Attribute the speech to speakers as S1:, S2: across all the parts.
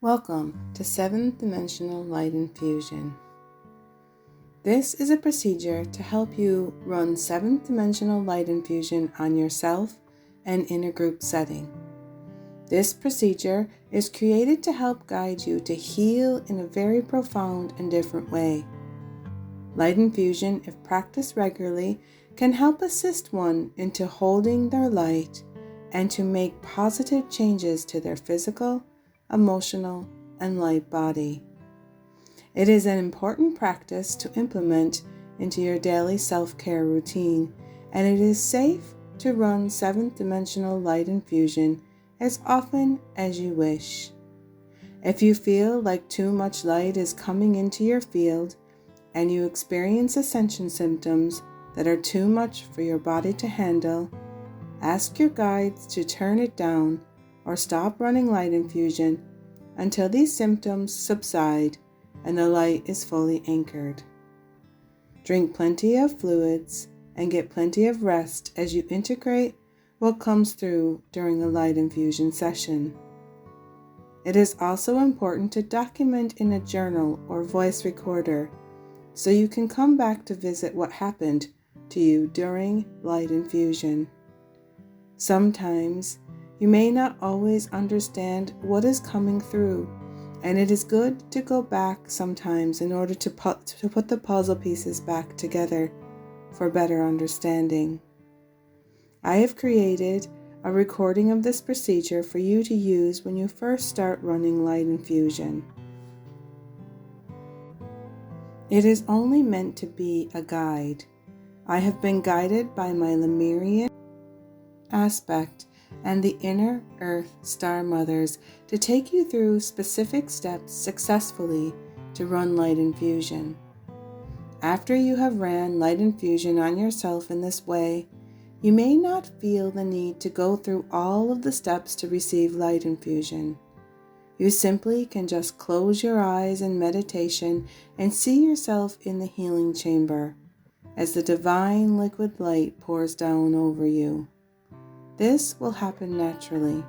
S1: Welcome to 7th Dimensional Light Infusion. This is a procedure to help you run 7th Dimensional Light Infusion on yourself and in a group setting. This procedure is created to help guide you to heal in a very profound and different way. Light infusion, if practiced regularly, can help assist one into holding their light and to make positive changes to their physical, emotional, and light body. It is an important practice to implement into your daily self-care routine, and it is safe to run 7th Dimensional Light Infusion as often as you wish. If you feel like too much light is coming into your field and you experience ascension symptoms that are too much for your body to handle, ask your guides to turn it down or stop running light infusion until these symptoms subside and the light is fully anchored. Drink plenty of fluids and get plenty of rest as you integrate what comes through during the light infusion session. It is also important to document in a journal or voice recorder so you can come back to visit what happened to you during light infusion. Sometimes you may not always understand what is coming through, and it is good to go back sometimes in order to put the puzzle pieces back together for better understanding. I have created a recording of this procedure for you to use when you first start running light infusion. It is only meant to be a guide. I have been guided by my Lemurian aspect and the inner Earth Star Mothers to take you through specific steps successfully to run light infusion. After you have ran light infusion on yourself in this way, you may not feel the need to go through all of the steps to receive light infusion. You simply can just close your eyes in meditation and see yourself in the healing chamber as the divine liquid light pours down over you. This will happen naturally.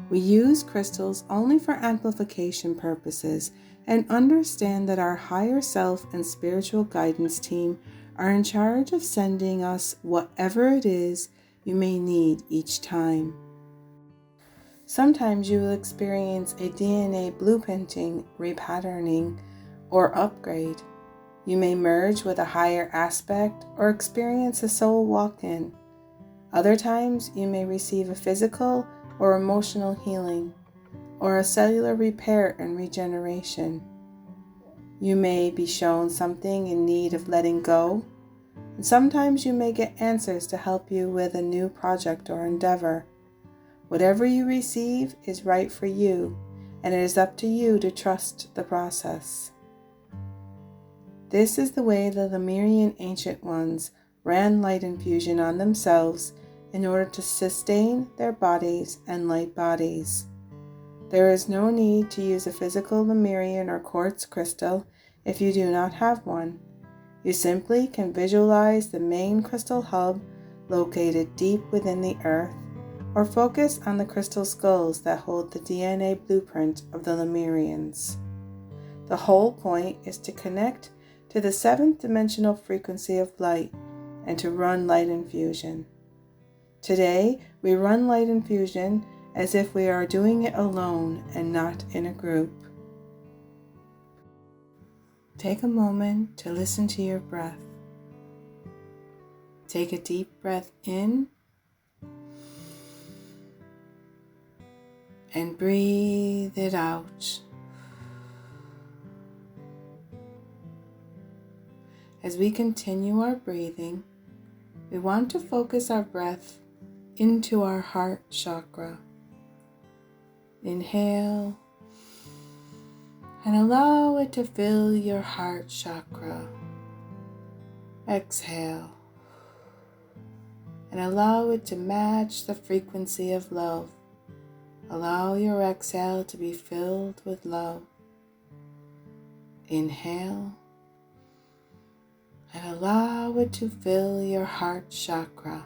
S1: We use crystals only for amplification purposes and understand that our higher self and spiritual guidance team are in charge of sending us whatever it is you may need each time. Sometimes you will experience a DNA blueprinting, repatterning, or upgrade. You may merge with a higher aspect or experience a soul walk-in. Other times, you may receive a physical or emotional healing, or a cellular repair and regeneration. You may be shown something in need of letting go, and sometimes you may get answers to help you with a new project or endeavor. Whatever you receive is right for you, and it is up to you to trust the process. This is the way the Lemurian Ancient Ones ran light infusion on themselves in order to sustain their bodies and light bodies. There is no need to use a physical Lemurian or quartz crystal if you do not have one. You simply can visualize the main crystal hub located deep within the earth, or focus on the crystal skulls that hold the DNA blueprint of the Lemurians. The whole point is to connect to the 7th dimensional frequency of light and to run light infusion. Today, we run light infusion as if we are doing it alone and not in a group. Take a moment to listen to your breath. Take a deep breath in and breathe it out. As we continue our breathing, we want to focus our breath into our heart chakra. Inhale and allow it to fill your heart chakra. Exhale and allow it to match the frequency of love. Allow your exhale to be filled with love. Inhale and allow it to fill your heart chakra.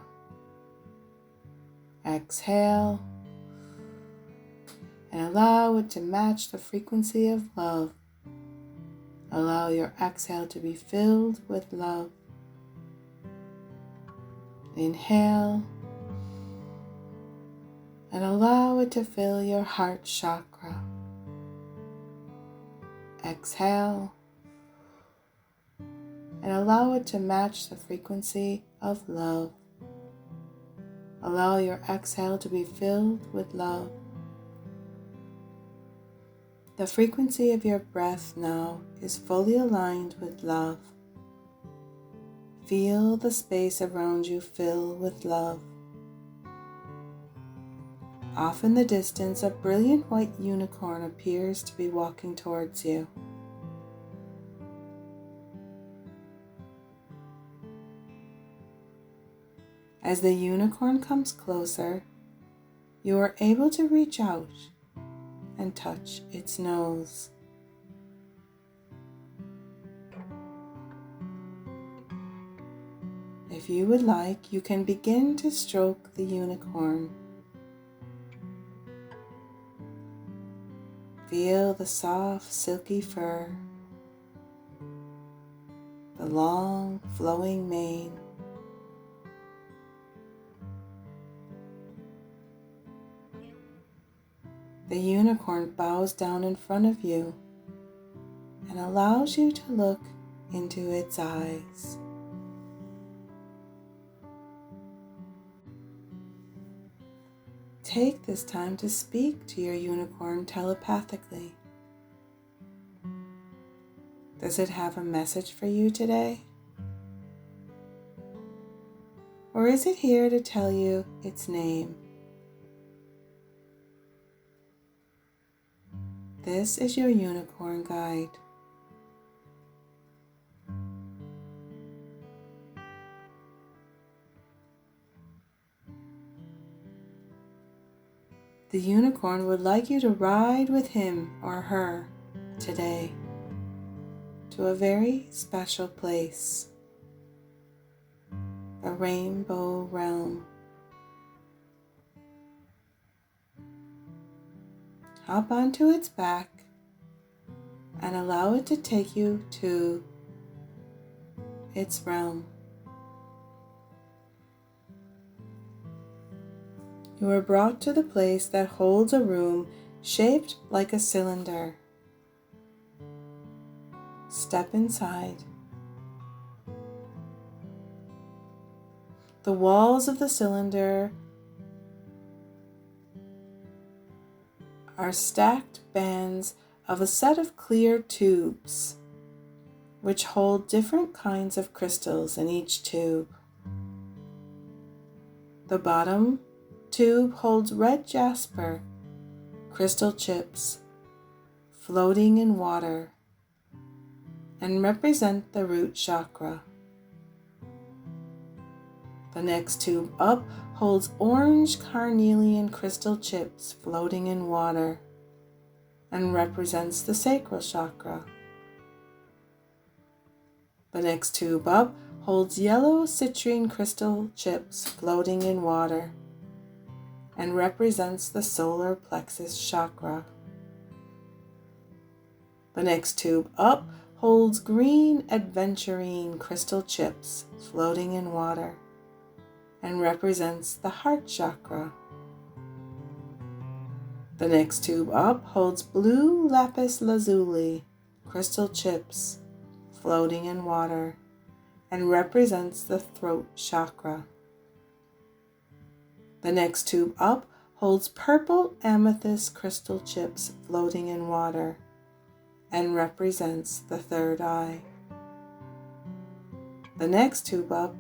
S1: Exhale and allow it to match the frequency of love. Allow your exhale to be filled with love. Inhale and allow it to fill your heart chakra. Exhale and allow it to match the frequency of love. Allow your exhale to be filled with love. The frequency of your breath now is fully aligned with love. Feel the space around you fill with love. Off in the distance, a brilliant white unicorn appears to be walking towards you. As the unicorn comes closer, you are able to reach out and touch its nose. If you would like, you can begin to stroke the unicorn. Feel the soft, silky fur, the long, flowing mane. The unicorn bows down in front of you and allows you to look into its eyes. Take this time to speak to your unicorn telepathically. Does it have a message for you today? Or is it here to tell you its name? This is your unicorn guide. The unicorn would like you to ride with him or her today to a very special place, a rainbow realm. Hop onto its back and allow it to take you to its realm. You are brought to the place that holds a room shaped like a cylinder. Step inside. The walls of the cylinder are stacked bands of a set of clear tubes, which hold different kinds of crystals in each tube. The bottom tube holds red jasper, crystal chips, floating in water, and represent the root chakra. The next tube up holds orange carnelian crystal chips floating in water and represents the sacral chakra. The next tube up holds yellow citrine crystal chips floating in water and represents the solar plexus chakra. The next tube up holds green adventurine crystal chips floating in water and represents the heart chakra. The next tube up holds blue lapis lazuli crystal chips floating in water and represents the throat chakra. The next tube up holds purple amethyst crystal chips floating in water and represents the third eye. The next tube up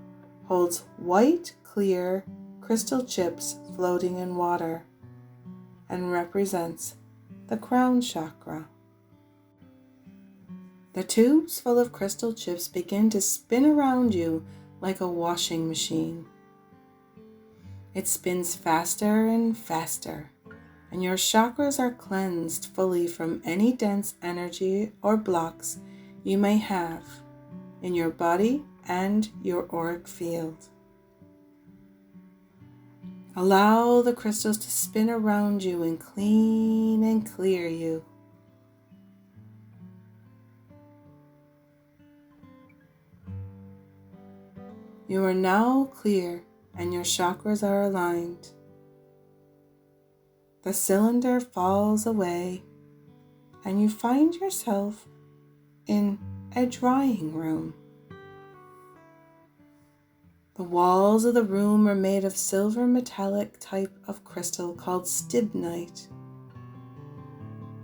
S1: holds white clear crystal chips floating in water and represents the crown chakra. The tubes full of crystal chips begin to spin around you like a washing machine. It spins faster and faster, and your chakras are cleansed fully from any dense energy or blocks you may have in your body and your auric field. Allow the crystals to spin around you and clean and clear you. You are now clear and your chakras are aligned. The cylinder falls away and you find yourself in a drawing room. The walls of the room are made of silver metallic type of crystal called stibnite.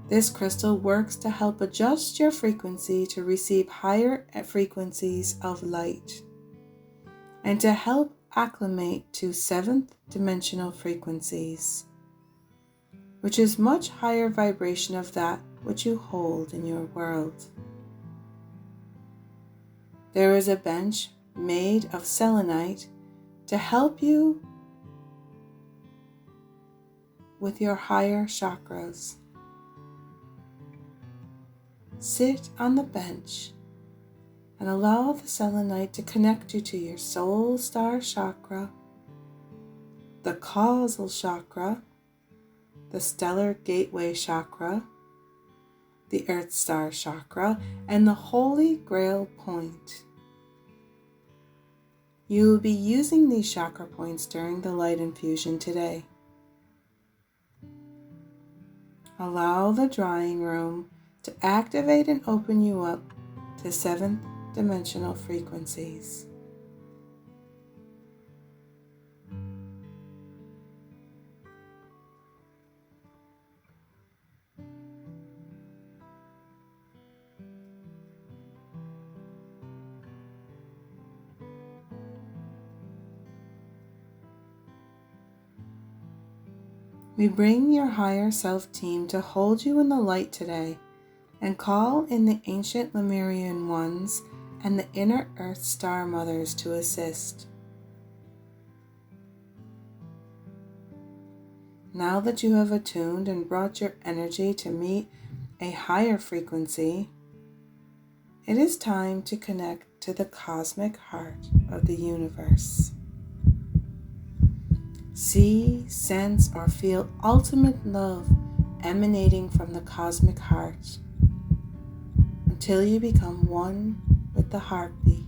S1: This crystal works to help adjust your frequency to receive higher frequencies of light and to help acclimate to seventh dimensional frequencies, which is much higher vibration of that which you hold in your world. There is a bench made of selenite to help you with your higher chakras. Sit on the bench and allow the selenite to connect you to your soul star chakra, the causal chakra, the stellar gateway chakra, the earth star chakra, and the holy grail point. You will be using these chakra points during the light infusion today. Allow the drawing room to activate and open you up to seventh dimensional frequencies. We bring your higher self team to hold you in the light today and call in the ancient Lemurian ones and the inner earth star mothers to assist. Now that you have attuned and brought your energy to meet a higher frequency, it is time to connect to the cosmic heart of the universe. See, sense, or feel ultimate love emanating from the cosmic heart until you become one with the heartbeat.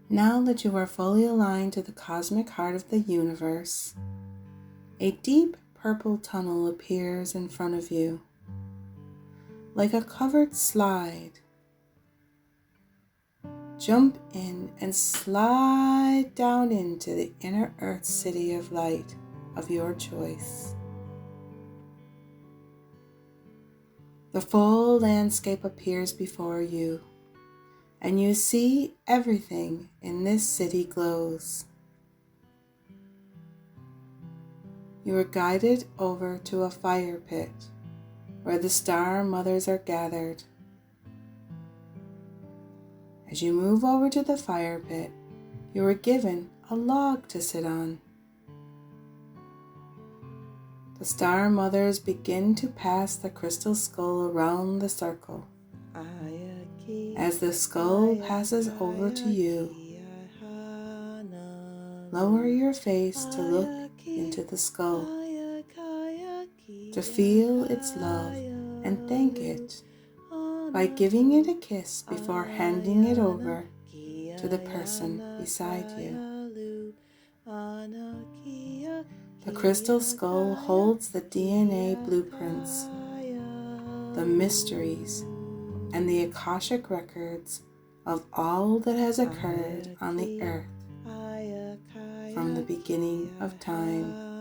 S1: Now that you are fully aligned to the cosmic heart of the universe, a deep purple tunnel appears in front of you, like a covered slide. Jump in and slide down into the inner earth city of light of your choice. The full landscape appears before you, and you see everything in this city glows. You are guided over to a fire pit where the star mothers are gathered. As you move over to the fire pit, you are given a log to sit on. The star mothers begin to pass the crystal skull around the circle. As the skull passes over to you, lower your face to look into the skull, to feel its love and thank it by giving it a kiss before handing it over to the person beside you. The crystal skull holds the DNA blueprints, the mysteries, and the Akashic records of all that has occurred on the earth from the beginning of time.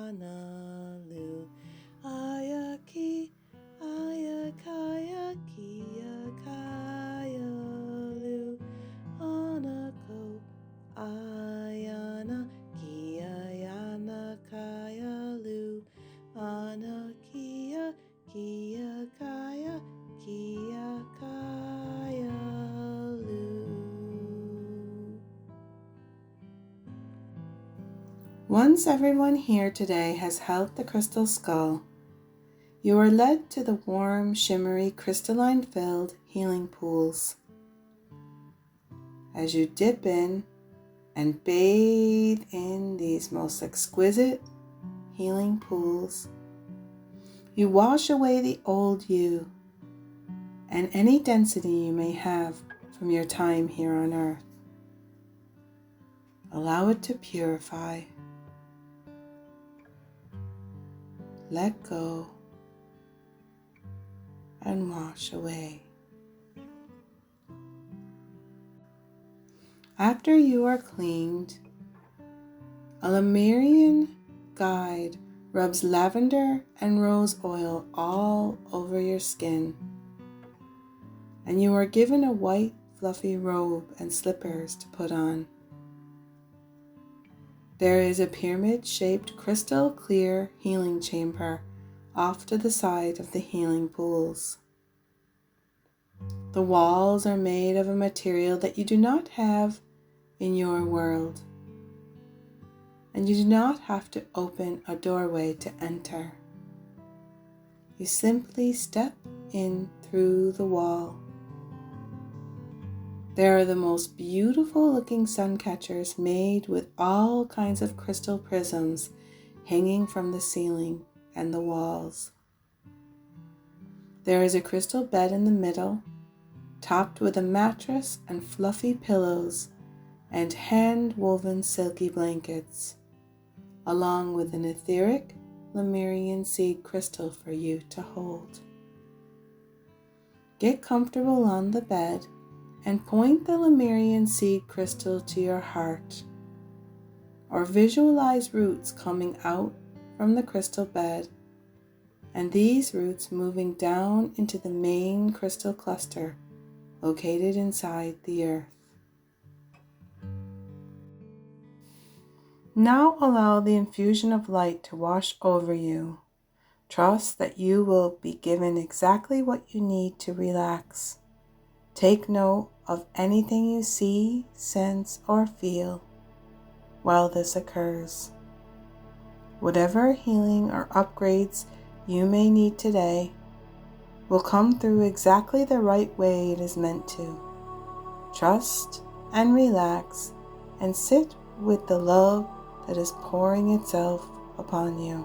S1: Once everyone here today has held the crystal skull, you are led to the warm, shimmery, crystalline-filled healing pools. As you dip in and bathe in these most exquisite healing pools, you wash away the old you and any density you may have from your time here on earth. Allow it to purify. Let go and wash away. After you are cleaned, a Lemurian guide rubs lavender and rose oil all over your skin, and you are given a white fluffy robe and slippers to put on. There is a pyramid-shaped crystal clear healing chamber off to the side of the healing pools. The walls are made of a material that you do not have in your world, and you do not have to open a doorway to enter. You simply step in through the wall. There are the most beautiful looking sun catchers made with all kinds of crystal prisms hanging from the ceiling and the walls. There is a crystal bed in the middle, topped with a mattress and fluffy pillows and hand-woven silky blankets, along with an etheric Lemurian seed crystal for you to hold. Get comfortable on the bed and point the Lemurian seed crystal to your heart, or visualize roots coming out from the crystal bed, and these roots moving down into the main crystal cluster located inside the earth. Now allow the infusion of light to wash over you. Trust that you will be given exactly what you need to relax. Take note of anything you see, sense, or feel while this occurs. Whatever healing or upgrades you may need today will come through exactly the right way it is meant to. Trust and relax and sit with the love that is pouring itself upon you.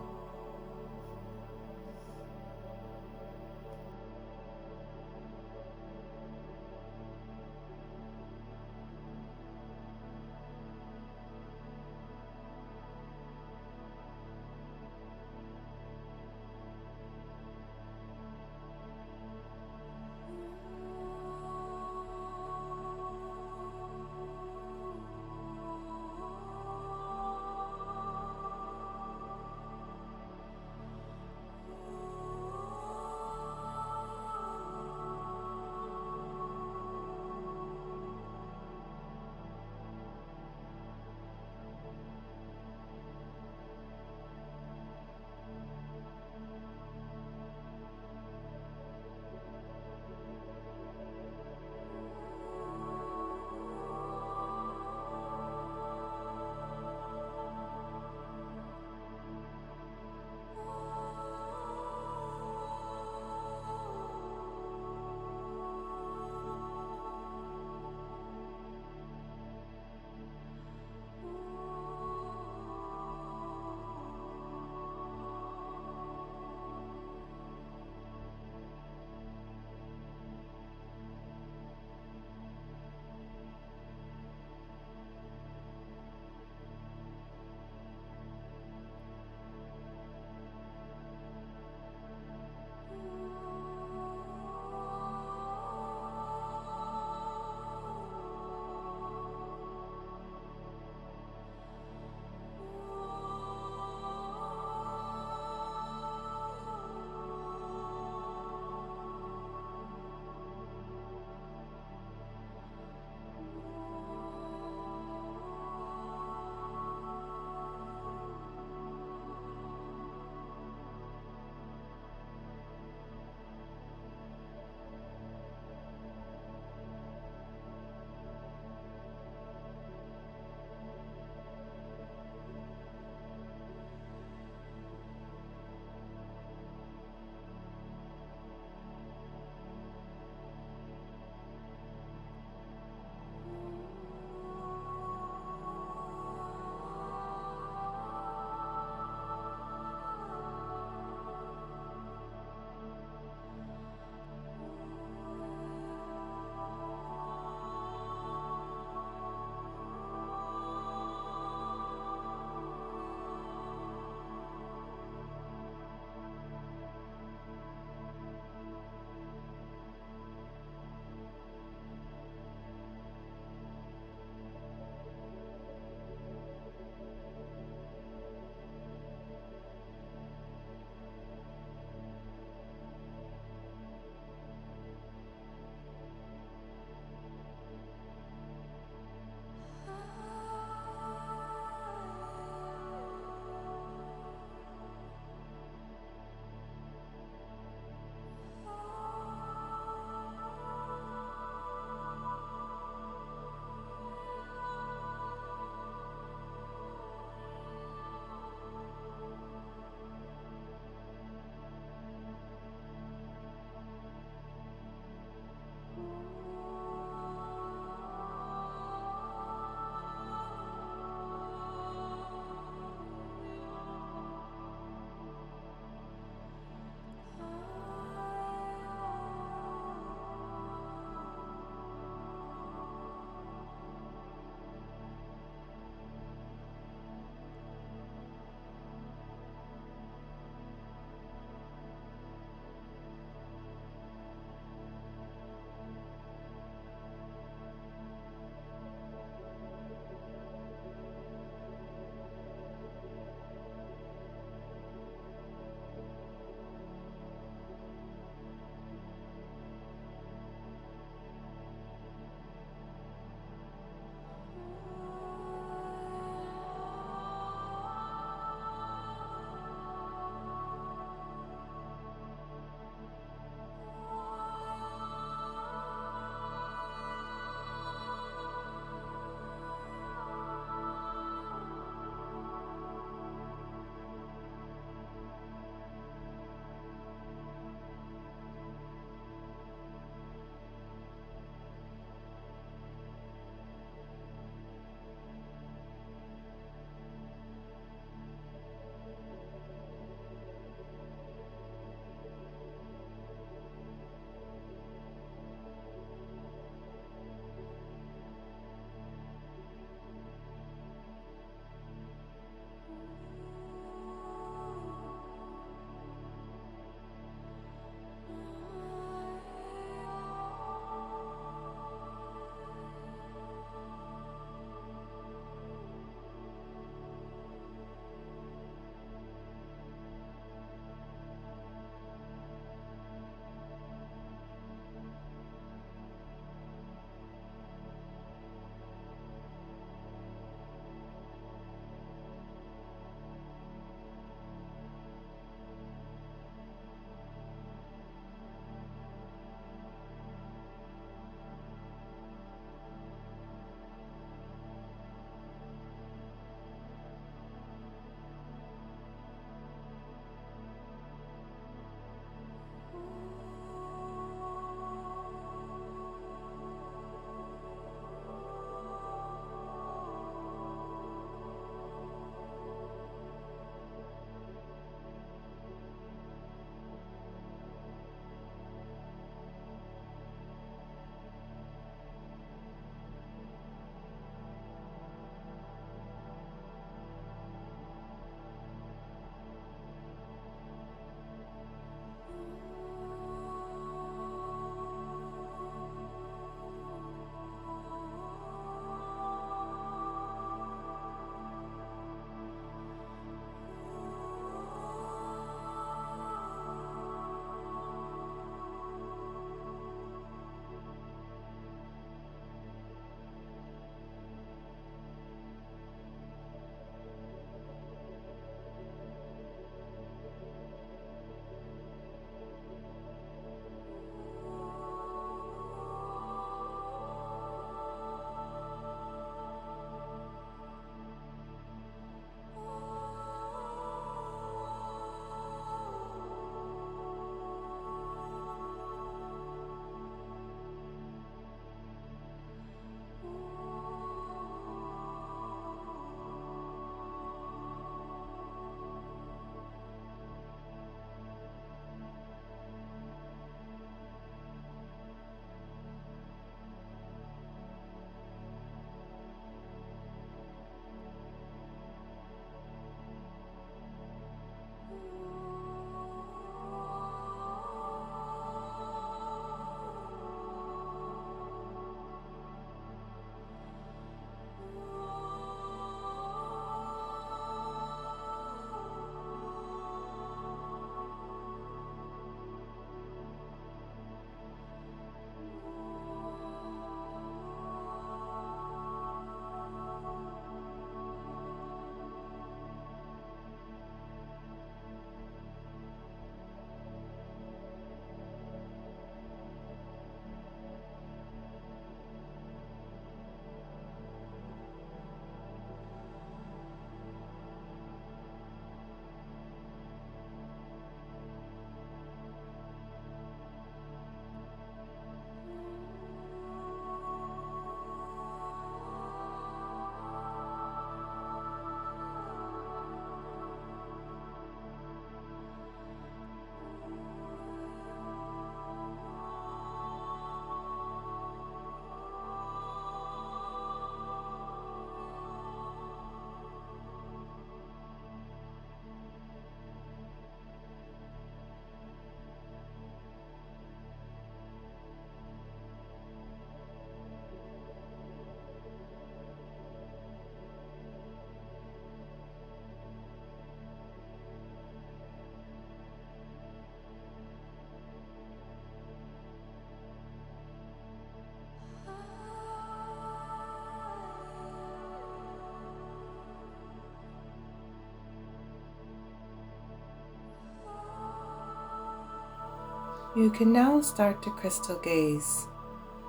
S1: You can now start to crystal gaze.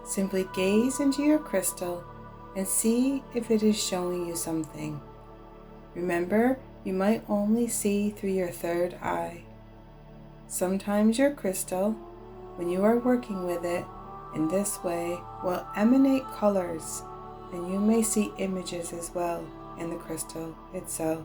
S1: Simply gaze into your crystal and see if it is showing you something. Remember, you might only see through your third eye. Sometimes your crystal, when you are working with it in this way, will emanate colors, and you may see images as well in the crystal itself.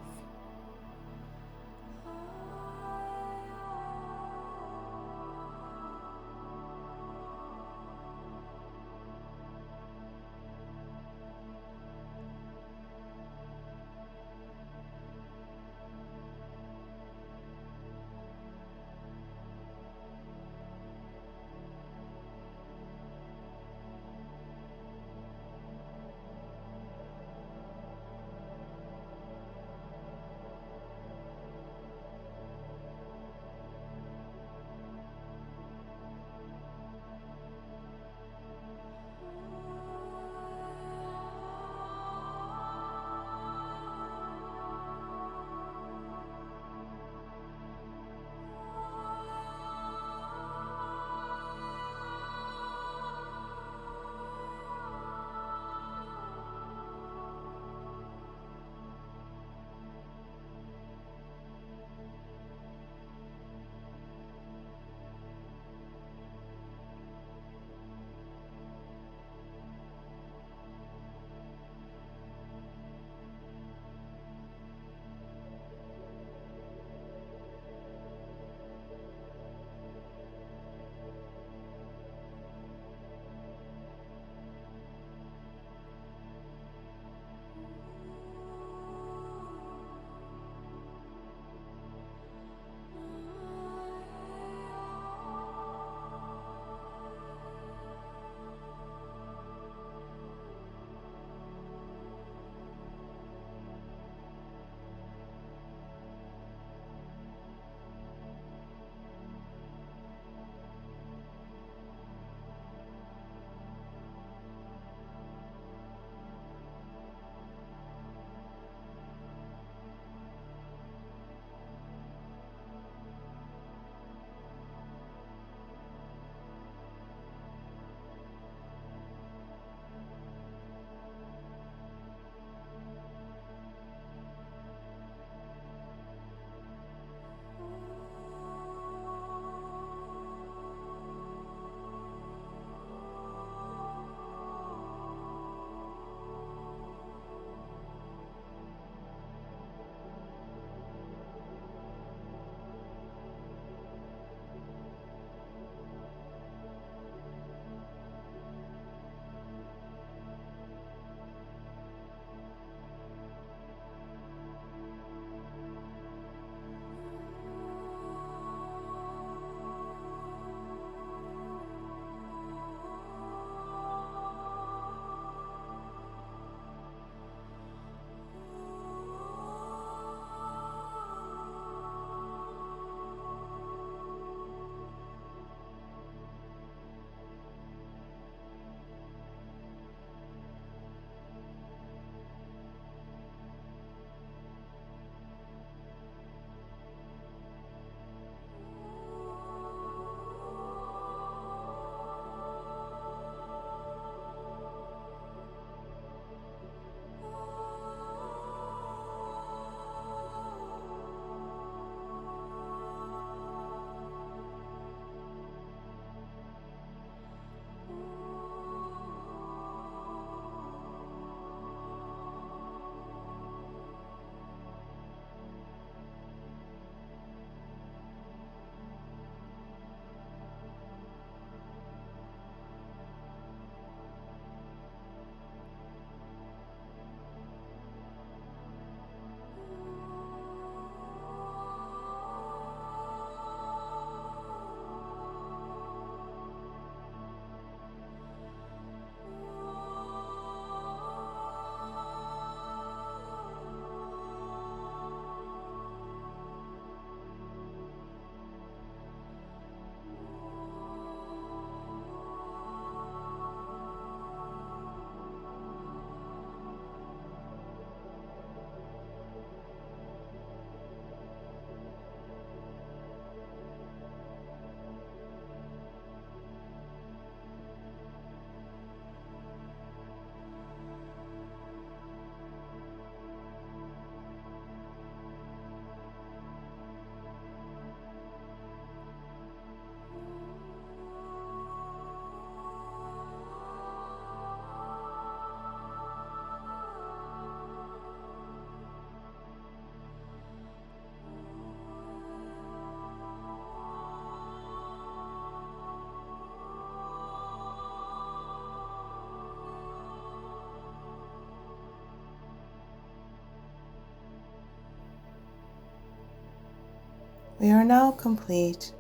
S1: We are now complete.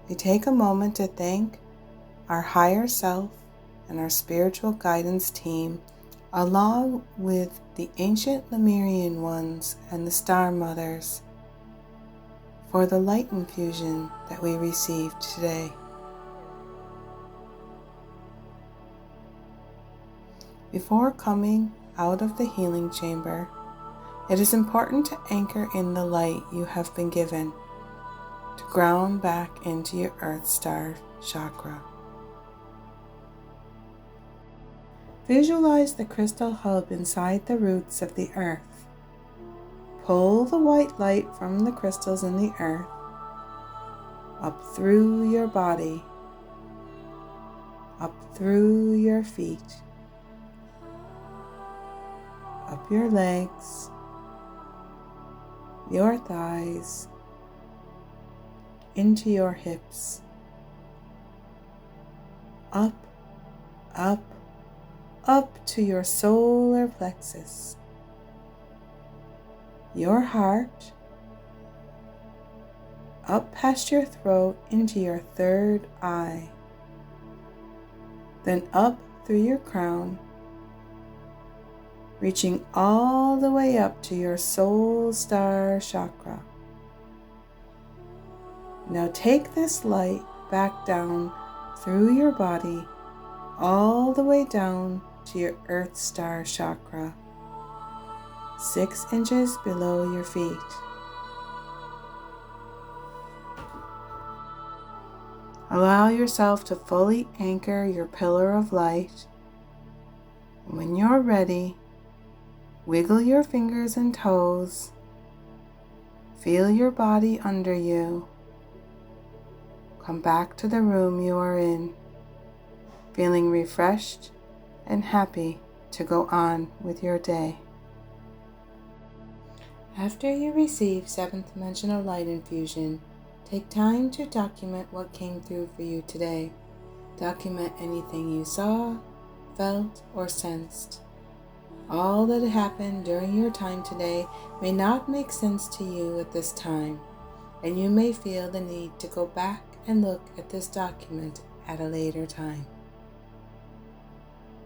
S1: We take a moment to thank our higher self and our spiritual guidance team, along with the ancient Lemurian ones and the Star Mothers, for the light infusion that we received today. Before coming out of the healing chamber, it is important to anchor in the light you have been given, to ground back into your Earth Star chakra. Visualize the crystal hub inside the roots of the earth. Pull the white light from the crystals in the earth up through your body, up through your feet, up your legs, your thighs, into your hips, up, up, up to your solar plexus, your heart, up past your throat into your third eye, then up through your crown, reaching all the way up to your soul star chakra. Now take this light back down through your body, all the way down to your Earth Star chakra, 6 inches below your feet. Allow yourself to fully anchor your pillar of light. When you're ready, wiggle your fingers and toes. Feel your body under you. Come back to the room you are in, feeling refreshed and happy to go on with your day. After you receive 7th dimensional light infusion, take time to document what came through for you today. Document anything you saw, felt, or sensed. All that happened during your time today may not make sense to you at this time, and you may feel the need to go back and look at this document at a later time.